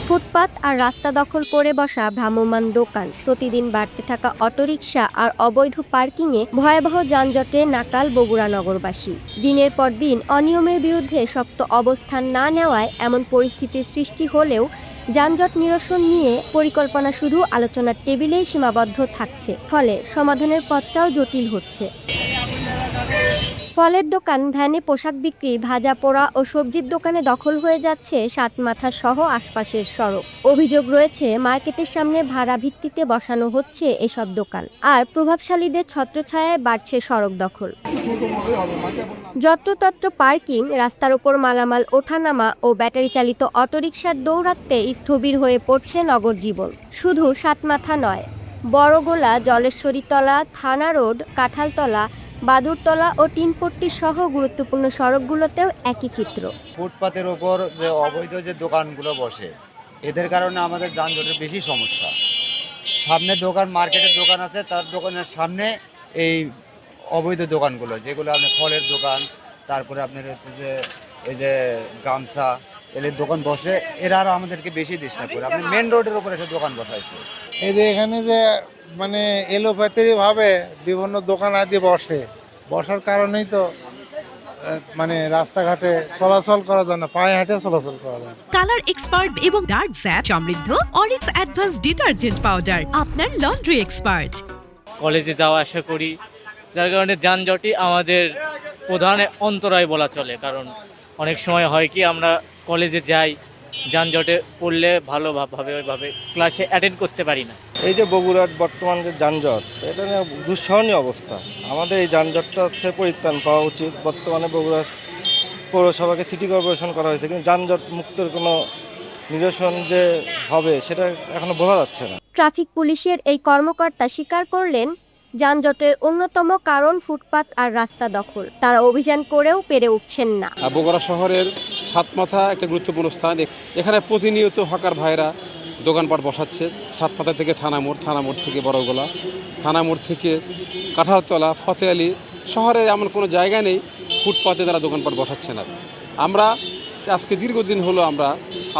ফুটপাত আর রাস্তা দখল করে বসা ভ্রাম্যমাণ দোকান, প্রতিদিন বাড়তে থাকা অটোরিকশা আর অবৈধ পার্কিংয়ে ভয়াবহ যানজটে নাকাল বগুড়া নগরবাসী। দিনের পর দিন অনিয়মের বিরুদ্ধে শক্ত অবস্থান না নেওয়ায় এমন পরিস্থিতির সৃষ্টি হলেও যানজট নিরসন নিয়ে পরিকল্পনা শুধু আলোচনার টেবিলেই সীমাবদ্ধ থাকছে, ফলে সমাধানের পথটাও জটিল হচ্ছে। ফলের দোকান, ভ্যানে পোশাক বিক্রি, ভাজা পোড়া ও সবজির দোকানে দখল হয়ে যাচ্ছে সাতমাথা সহ আশপাশের সড়ক। অভিযোগ রয়েছে মার্কেটের সামনে ভাড়া ভিত্তিতে বসানো হচ্ছে এসব দোকান, আর প্রভাবশালীদের ছত্রছায়ায় বাড়ছে সড়ক দখল। যত্রতত্র পার্কিং, রাস্তার ওপর মালামাল ওঠানামা ও ব্যাটারি চালিত অটোরিকশার দৌরাত্মে স্থবির হয়ে পড়ছে নগর জীবন। শুধু সাতমাথা নয়, বড়গোলা, জলেশ্বরীতলা, থানা রোড, কাঁঠালতলা, বাদুরতলা ও টিনপট্টি সহ গুরুত্বপূর্ণ সড়কগুলোতেও একই চিত্র। ফুটপাতের ওপর যে অবৈধ যে দোকানগুলো বসে, এদের কারণে আমাদের যানজটের বেশি সমস্যা। সামনে দোকান, মার্কেটের দোকান আছে, তার দোকানের সামনে এই অবৈধ দোকানগুলো, যেগুলো আপনার ফলের দোকান, তারপরে আপনার হচ্ছে যে এই যে গামছা এদের দোকান বসে, এরা আরও আমাদেরকে বেশি ডিস্টার্ব করে। আপনি মেন রোডের ওপরে একটা দোকান বসাইছে। এই যে এখানে যে মানে এলোপ্যাথিভাবে বিভিন্ন দোকান আদি বসার কারণেই তো মানে রাস্তাঘাটে চলাচল করা যায় না, পায়ে হাঁটে চলাচল করা যায়। কালার এক্সপার্ট এবং ডার্ক স্যাপ সমৃদ্ধ অরিক্স অ্যাডভান্স ডিটারজেন্ট পাউডার আপনার লন্ড্রি এক্সপার্ট। কলেজে যাওয়া আসা করি, যার কারণে যানজটই আমাদের প্রধান অন্তরায় বলা চলে। কারণ অনেক সময় হয় কি, আমরা কলেজে যাই, যানজটে পড়লে ভালোভাবে ওইভাবে ক্লাসে অ্যাটেন্ড করতে পারি না। এই যে বগুড়ার বর্তমান যে যানজট, এটা নিয়ে দুঃসহনীয় অবস্থা। আমাদের এই যানজটটা থেকে পরিত্রাণ পাওয়া উচিত। বর্তমানে বগুড়া পৌরসভাকে সিটি কর্পোরেশন করা হয়েছে, কিন্তু যানজট মুক্তের কোনো নিরসন যে হবে সেটা এখনো বোঝা যাচ্ছে না। ট্রাফিক পুলিশের এই কর্মকর্তা স্বীকার করলেন, যানজটের অন্যতম কারণ ফুটপাত আর রাস্তা দখল। তারা অভিযান করেও পেরে উঠছেন না। বগুড়া শহরের সাতমাথা একটা গুরুত্বপূর্ণ স্থান। এখানে প্রতিনিয়ত হকার ভাইরা দোকানপাট বসাচ্ছে। সাতমাথা থেকে থানামোড় থেকে বড়গোলা, থানামোড় থেকে কাঁঠালতলা, ফতে আলী, শহরের এমন কোনো জায়গা নেই ফুটপাতে তারা দোকানপাট বসাচ্ছে না। আমরা আজকে দীর্ঘদিন হলো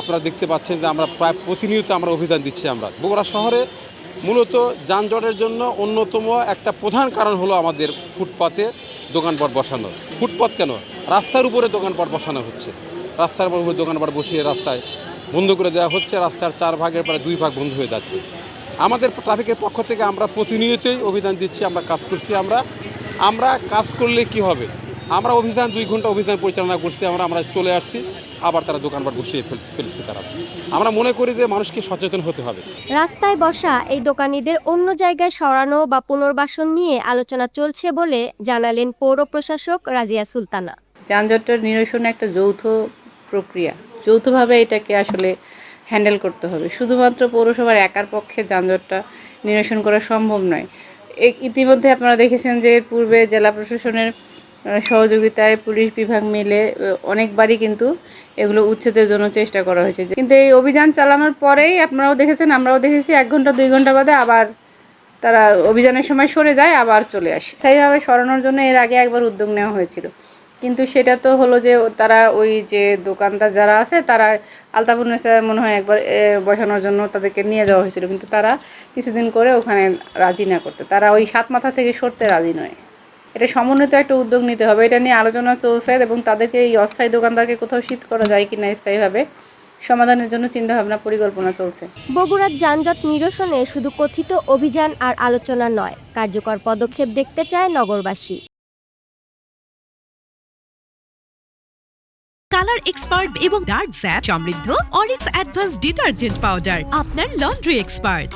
আপনারা দেখতে পাচ্ছেন যে আমরা প্রায় প্রতিনিয়ত অভিযান দিচ্ছি। আমরা বগুড়া শহরে মূলত যানজটের জন্য অন্যতম একটা প্রধান কারণ হলো আমাদের ফুটপাতে দোকানপাট বসানো। ফুটপাত কেন, রাস্তার উপরে দোকানপাট বসানো হচ্ছে। রাস্তার উপরে দোকানপাট বসিয়ে রাস্তায় বন্ধ করে দেওয়া হচ্ছে। রাস্তার 4 ভাগের প্রায় 2 ভাগ বন্ধ হয়ে যাচ্ছে। আমাদের ট্রাফিকের পক্ষ থেকে আমরা প্রতিনিয়তই অভিযান দিচ্ছি, আমরা কাজ করছি। আমরা কাজ করলে কি হবে, আমরা 2 ঘন্টা অভিযান পরিচালনা করছি। আমরা চলে আসছি, আবার তারা দোকানপাট বসিয়ে ফেলছে। আমরা মনে করি যে মানুষকে সচেতন হতে হবে। রাস্তায় বসা এই দোকানিদের অন্য জায়গায় সরানো বা পুনর্বাসন নিয়ে আলোচনা চলছে বলে জানালেন পৌর প্রশাসক রাজিয়া সুলতানা। যানজটের নিরসন একটা যৌথ প্রক্রিয়া, যৌথভাবে এটাকে আসলে হ্যান্ডেল করতে হবে। শুধুমাত্র পৌরসভার একার পক্ষে যানজটটা নিরসন করা সম্ভব নয়। ইতিমধ্যে আপনারা দেখেছেন যে এর পূর্বে জেলা প্রশাসনের সহযোগিতায় পুলিশ বিভাগ মিলে অনেকবারই কিন্তু এগুলো উচ্ছেদের জন্য চেষ্টা করা হয়েছে। কিন্তু এই অভিযান চালানোর পরেই আপনারাও দেখেছেন, আমরাও দেখেছি, 1 ঘন্টা 2 ঘন্টা বাদে আবার তারা অভিযানের সময় সরে যায়, আবার চলে আসে। স্থায়ীভাবে সরানোর জন্য এর আগে একবার উদ্যোগ নেওয়া হয়েছিল, কিন্তু সেটা তো হলো যে তারা ওই যে দোকানদার যারা আছে তারা আলতাপুরনেসা মনে হয় একবার বসানোর জন্য তাদেরকে নিয়ে যাওয়া হয়েছিল, কিন্তু তারা কিছুদিন করে ওখানে রাজি না করতে, তারা ওই সাতমাথা থেকে সরতে রাজি নয়। এটা সমন্বিত একটা উদ্যোগ নিতে হবে, এটা নিয়ে আলোচনা চলছে এবং তাদেরকে এই অস্থায়ী দোকানদারকে কোথাও শিফট করা যায় কিনা স্থায়ীভাবে সমাধানের জন্য চিন্তাভাবনা পরিকল্পনা চলছে। বগুড়ার যানজট নিরসনে শুধু কথিত অভিযান আর আলোচনা নয়, কার্যকর পদক্ষেপ দেখতে চায় নগরবাসী। কালার এক্সপার্ট এবং ডার্ক স্যাপ সমৃদ্ধ অরিক্স অ্যাডভান্স ডিটারজেন্ট পাউডার আপনার লন্ড্রি এক্সপার্ট।